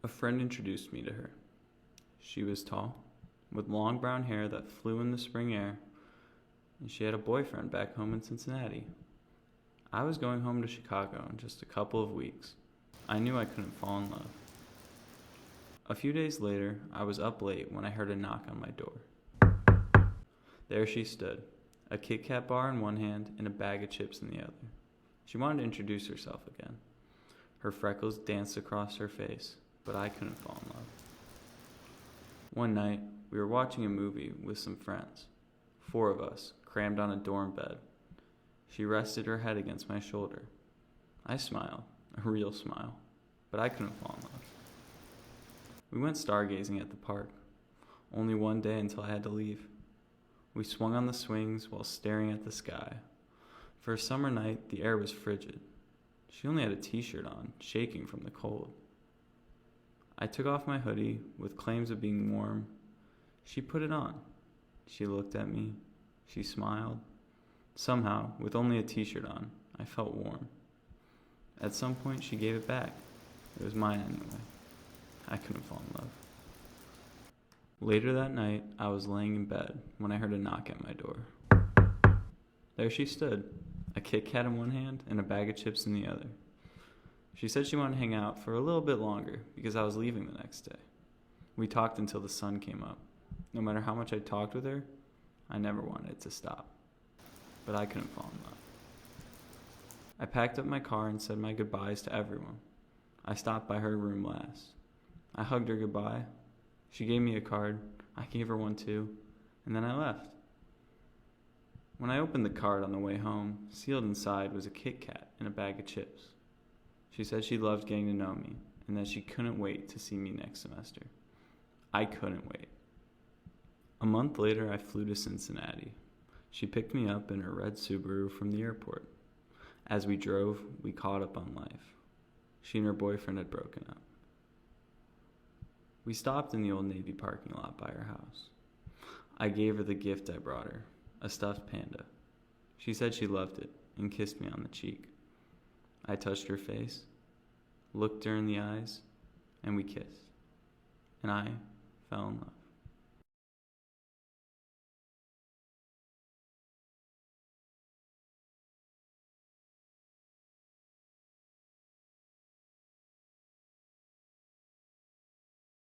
A friend introduced me to her. She was tall, with long brown hair that flew in the spring air, and she had a boyfriend back home in Cincinnati. I was going home to Chicago in just a couple of weeks. I knew I couldn't fall in love. A few days later, I was up late when I heard a knock on my door. There she stood, a Kit Kat bar in one hand and a bag of chips in the other. She wanted to introduce herself again. Her freckles danced across her face, but I couldn't fall in love. One night, we were watching a movie with some friends. 4 of us, crammed on a dorm bed. She rested her head against my shoulder. I smiled, a real smile, but I couldn't fall in love. We went stargazing at the park, only one day until I had to leave. We swung on the swings while staring at the sky. For a summer night, the air was frigid. She only had a t-shirt on, shaking from the cold. I took off my hoodie with claims of being warm. She put it on. She looked at me. She smiled. Somehow, with only a t-shirt on, I felt warm. At some point, she gave it back. It was mine anyway. I couldn't fall in love. Later that night, I was laying in bed when I heard a knock at my door. There she stood, a Kit Kat in one hand and a bag of chips in the other. She said she wanted to hang out for a little bit longer because I was leaving the next day. We talked until the sun came up. No matter how much I talked with her, I never wanted it to stop. But I couldn't fall in love. I packed up my car and said my goodbyes to everyone. I stopped by her room last. I hugged her goodbye. She gave me a card. I gave her one too. And then I left. When I opened the card on the way home, sealed inside was a Kit Kat and a bag of chips. She said she loved getting to know me and that she couldn't wait to see me next semester. I couldn't wait. A month later, I flew to Cincinnati. She picked me up in her red Subaru from the airport. As we drove, we caught up on life. She and her boyfriend had broken up. We stopped in the Old Navy parking lot by her house. I gave her the gift I brought her, a stuffed panda. She said she loved it and kissed me on the cheek. I touched her face, looked her in the eyes, and we kissed. And I fell in love.